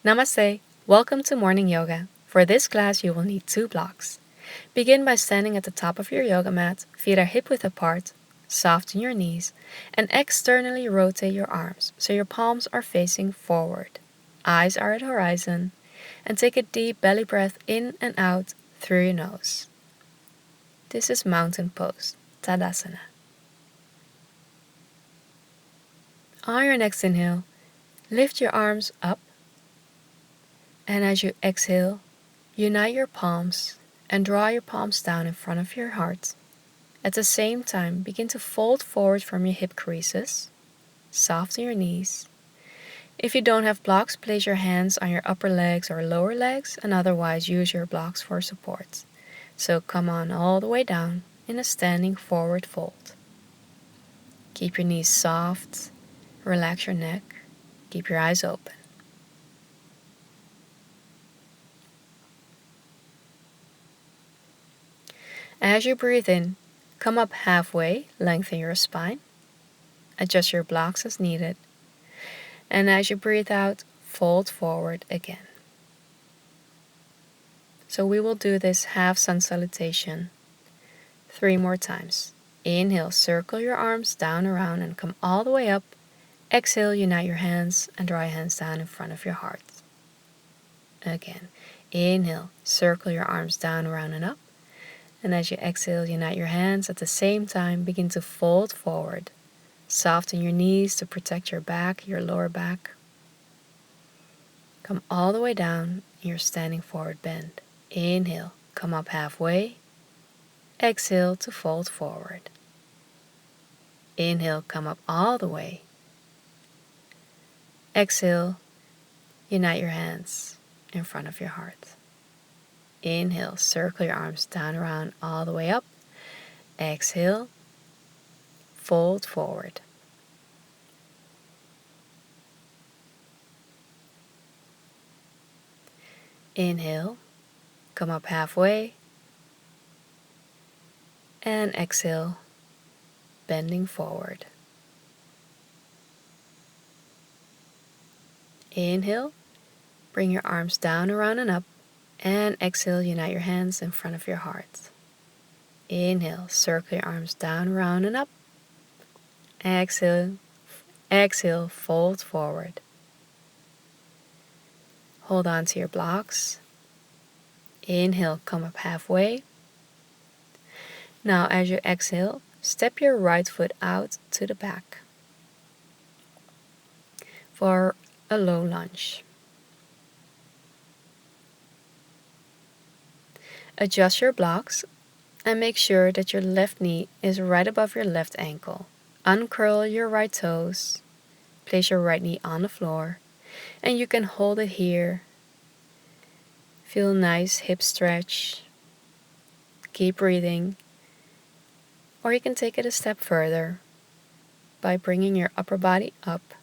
Namaste. Welcome to morning yoga. For this class, you will need 2 blocks. Begin by standing at the top of your yoga mat, feet are hip-width apart, soften your knees, and externally rotate your arms so your palms are facing forward. Eyes are at horizon, and take a deep belly breath in and out through your nose. This is mountain pose, Tadasana. On your next inhale, lift your arms up, and as you exhale, unite your palms and draw your palms down in front of your heart. At the same time, begin to fold forward from your hip creases. Soften your knees. If you don't have blocks, place your hands on your upper legs or lower legs, and otherwise use your blocks for support. So come on all the way down in a standing forward fold. Keep your knees soft, relax your neck, keep your eyes open. As you breathe in, come up halfway, lengthen your spine, adjust your blocks as needed, and as you breathe out, fold forward again. So we will do this half sun salutation 3 more times. Inhale, circle your arms down, around, and come all the way up. Exhale, unite your hands and draw your hands down in front of your heart. Again, inhale, circle your arms down, around, and up. And as you exhale, unite your hands. At the same time, begin to fold forward. Soften your knees to protect your back, your lower back. Come all the way down in your standing forward bend. Inhale, come up halfway. Exhale to fold forward. Inhale, come up all the way. Exhale, unite your hands in front of your heart. Inhale, circle your arms down, around, all the way up. Exhale, fold forward. Inhale, come up halfway. And exhale, bending forward. Inhale, bring your arms down, around, and up. And exhale, unite your hands in front of your heart. Inhale, circle your arms down, around, and up. Exhale, fold forward. Hold on to your blocks. Inhale, come up halfway. Now as you exhale, step your right foot out to the back for a low lunge. Adjust your blocks and make sure that your left knee is right above your left ankle. Uncurl your right toes, place your right knee on the floor, and you can hold it here. Feel a nice hip stretch. Keep breathing. Or you can take it a step further by bringing your upper body up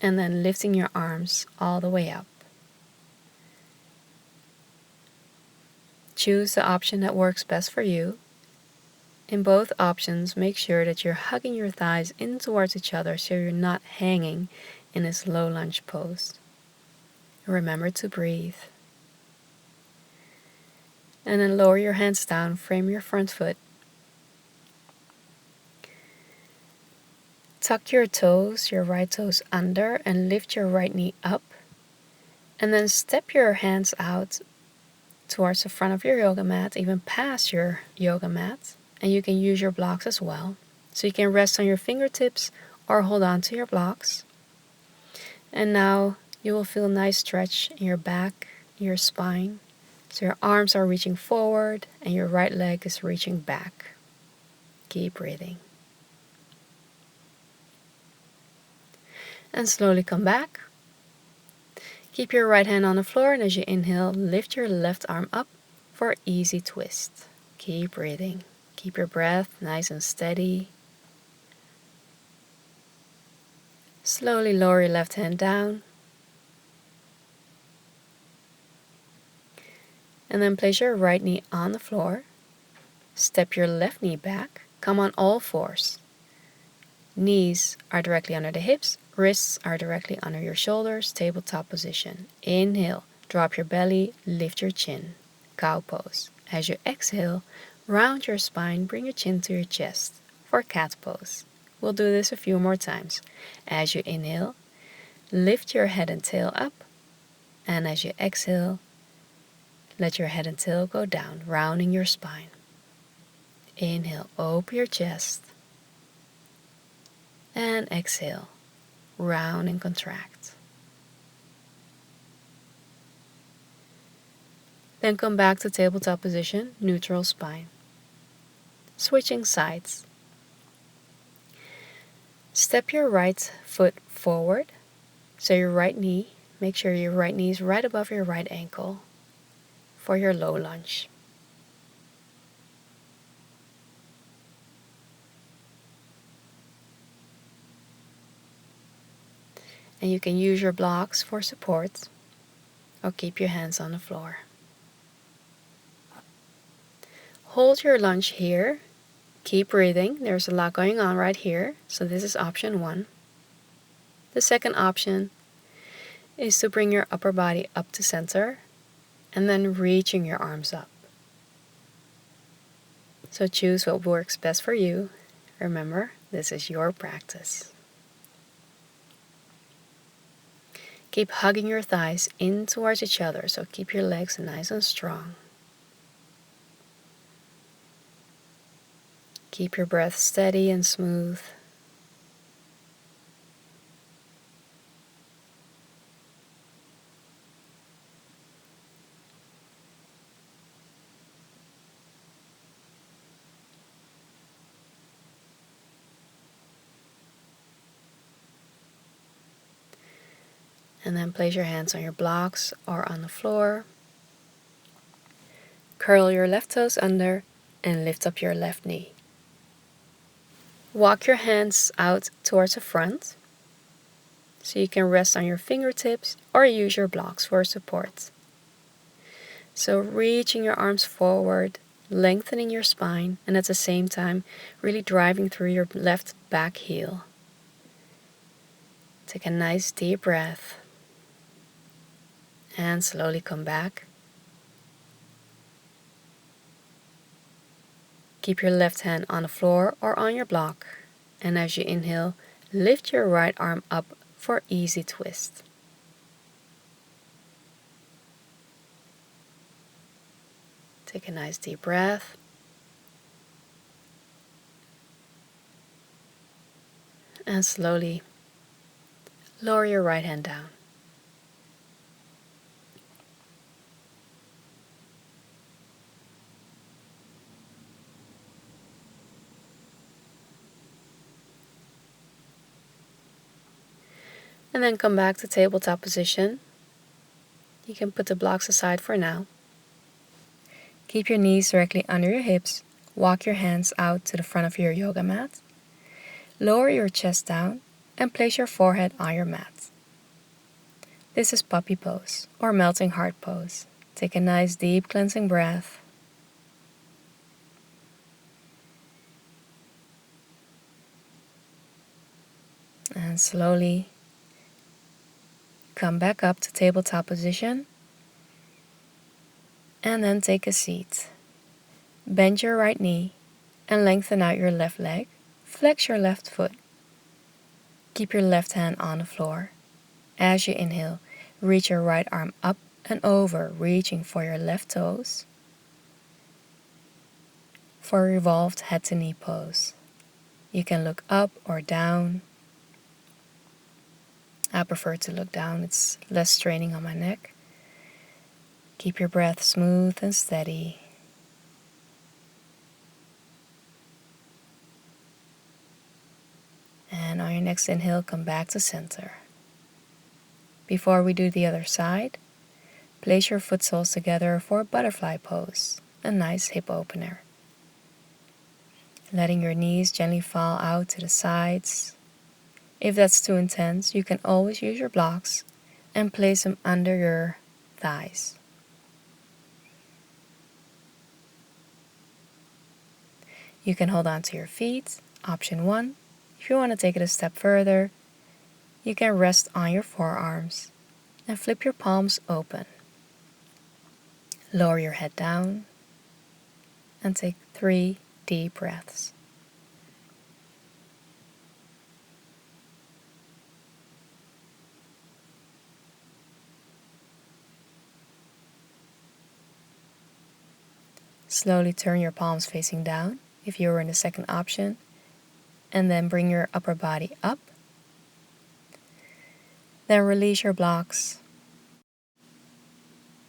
and then lifting your arms all the way up. Choose the option that works best for you. In both options, make sure that you're hugging your thighs in towards each other so you're not hanging in this low lunge pose. Remember to breathe. And then lower your hands down, frame your front foot. Tuck your toes, your right toes under, and lift your right knee up. And then step your hands out towards the front of your yoga mat, even past your yoga mat. And you can use your blocks as well. So you can rest on your fingertips or hold on to your blocks. And now you will feel a nice stretch in your back, your spine. So your arms are reaching forward and your right leg is reaching back. Keep breathing. And slowly come back. Keep your right hand on the floor, and as you inhale, lift your left arm up for an easy twist. Keep breathing. Keep your breath nice and steady. Slowly lower your left hand down. And then place your right knee on the floor. Step your left knee back. Come on all fours. Knees are directly under the hips. Wrists are directly under your shoulders, tabletop position. Inhale, drop your belly, lift your chin. Cow pose. As you exhale, round your spine, bring your chin to your chest for cat pose. We'll do this a few more times. As you inhale, lift your head and tail up. And as you exhale, let your head and tail go down, rounding your spine. Inhale, open your chest. And exhale, round and contract. Then come back to tabletop position, neutral spine. Switching sides. Step your right foot forward. So your right knee, make sure your right knee is right above your right ankle for your low lunge. And you can use your blocks for support or keep your hands on the floor. Hold your lunge here. Keep breathing. There's a lot going on right here. So this is option 1. The second option is to bring your upper body up to center and then reaching your arms up. So choose what works best for you. Remember, this is your practice. Keep hugging your thighs in towards each other, so keep your legs nice and strong. Keep your breath steady and smooth. And then place your hands on your blocks or on the floor. Curl your left toes under and lift up your left knee. Walk your hands out towards the front so you can rest on your fingertips or use your blocks for support. So reaching your arms forward, lengthening your spine, and at the same time really driving through your left back heel. Take a nice deep breath and slowly come back. Keep your left hand on the floor or on your block, and as you inhale, lift your right arm up for easy twist. Take a nice deep breath. And slowly lower your right hand down. And then come back to tabletop position. You can put the blocks aside for now. Keep your knees directly under your hips. Walk your hands out to the front of your yoga mat. Lower your chest down and place your forehead on your mat. This is puppy pose or melting heart pose. Take a nice deep cleansing breath. And slowly come back up to tabletop position. And then take a seat. Bend your right knee and lengthen out your left leg. Flex your left foot. Keep your left hand on the floor. As you inhale, reach your right arm up and over, reaching for your left toes. For a revolved head to knee pose. You can look up or down. I prefer to look down, it's less straining on my neck. Keep your breath smooth and steady. And on your next inhale, come back to center. Before we do the other side, place your foot soles together for a butterfly pose, a nice hip opener. Letting your knees gently fall out to the sides. If that's too intense, you can always use your blocks and place them under your thighs. You can hold on to your feet, option 1. If you want to take it a step further, you can rest on your forearms and flip your palms open. Lower your head down and take 3 deep breaths. Slowly turn your palms facing down if you were in the second option, and then bring your upper body up. Then release your blocks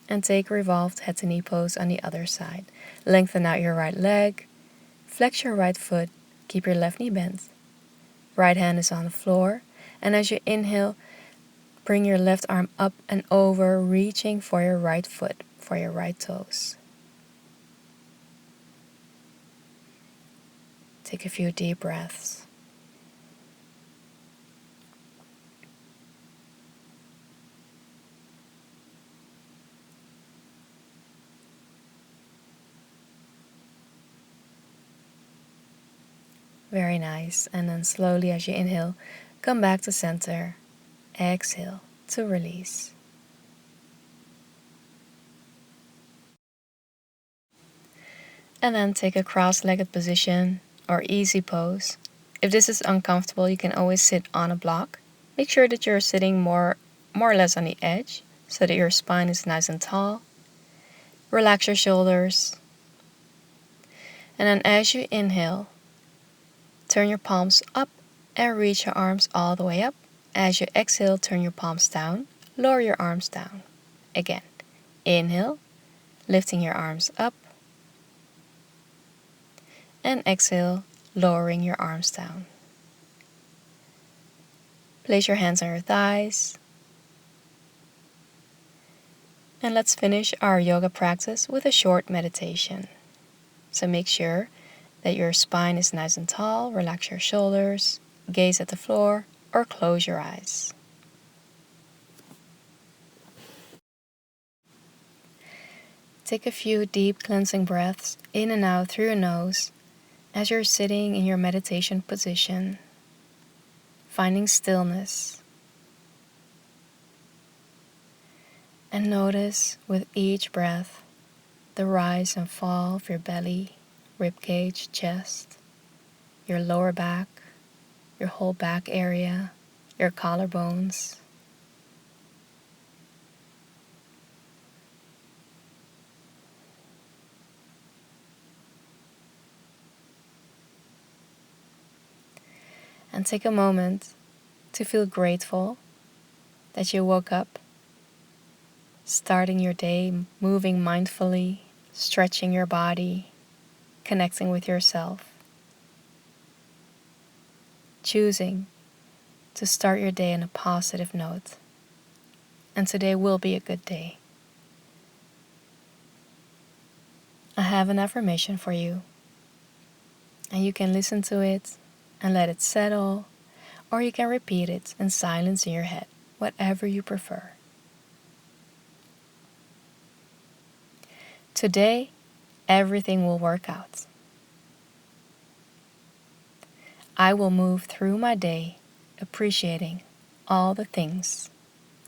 and take revolved head to knee pose on the other side. Lengthen out your right leg, flex your right foot, keep your left knee bent. Right hand is on the floor, and as you inhale, bring your left arm up and over, reaching for your right foot, for your right toes. Take a few deep breaths. Very nice. And then slowly as you inhale, come back to center. Exhale to release. And then take a cross-legged position or easy pose. If this is uncomfortable, you can always sit on a block. Make sure that you're sitting more or less on the edge so that your spine is nice and tall. Relax your shoulders. And then as you inhale, turn your palms up and reach your arms all the way up. As you exhale, turn your palms down, lower your arms down. Again, inhale, lifting your arms up. And exhale, lowering your arms down. Place your hands on your thighs. And let's finish our yoga practice with a short meditation. So make sure that your spine is nice and tall. Relax your shoulders, gaze at the floor, or close your eyes. Take a few deep cleansing breaths in and out through your nose as you're sitting in your meditation position, finding stillness. And notice with each breath the rise and fall of your belly, ribcage, chest, your lower back, your whole back area, your collarbones. And take a moment to feel grateful that you woke up, starting your day, moving mindfully, stretching your body, connecting with yourself, choosing to start your day on a positive note. And today will be a good day. I have an affirmation for you, and you can listen to it and let it settle, or you can repeat it in silence in your head, whatever you prefer. Today, everything will work out. I will move through my day appreciating all the things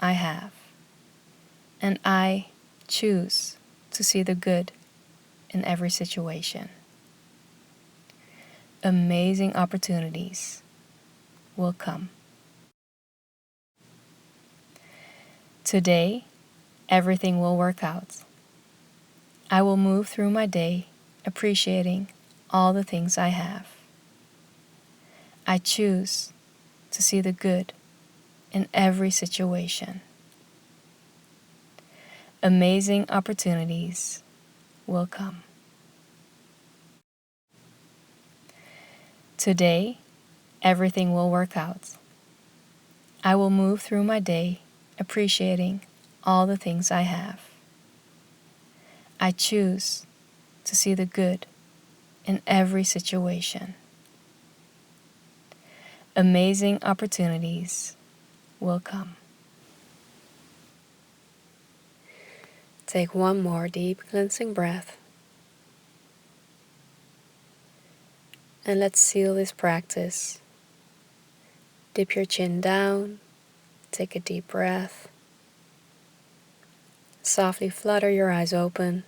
I have, and I choose to see the good in every situation. Amazing opportunities will come. Today, everything will work out. I will move through my day appreciating all the things I have. I choose to see the good in every situation. Amazing opportunities will come. Today, everything will work out. I will move through my day appreciating all the things I have. I choose to see the good in every situation. Amazing opportunities will come. Take one more deep cleansing breath. And let's seal this practice. Dip your chin down take a deep breath. Softly flutter your eyes open.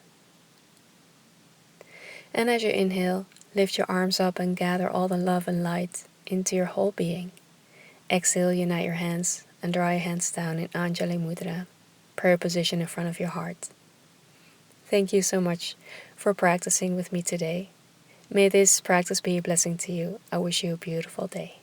And as you inhale, lift your arms up and gather all the love and light into your whole being. Exhale, unite your hands and draw your hands down in Anjali Mudra, prayer position in front of your heart. Thank you so much for practicing with me today. May this practice be a blessing to you. I wish you a beautiful day.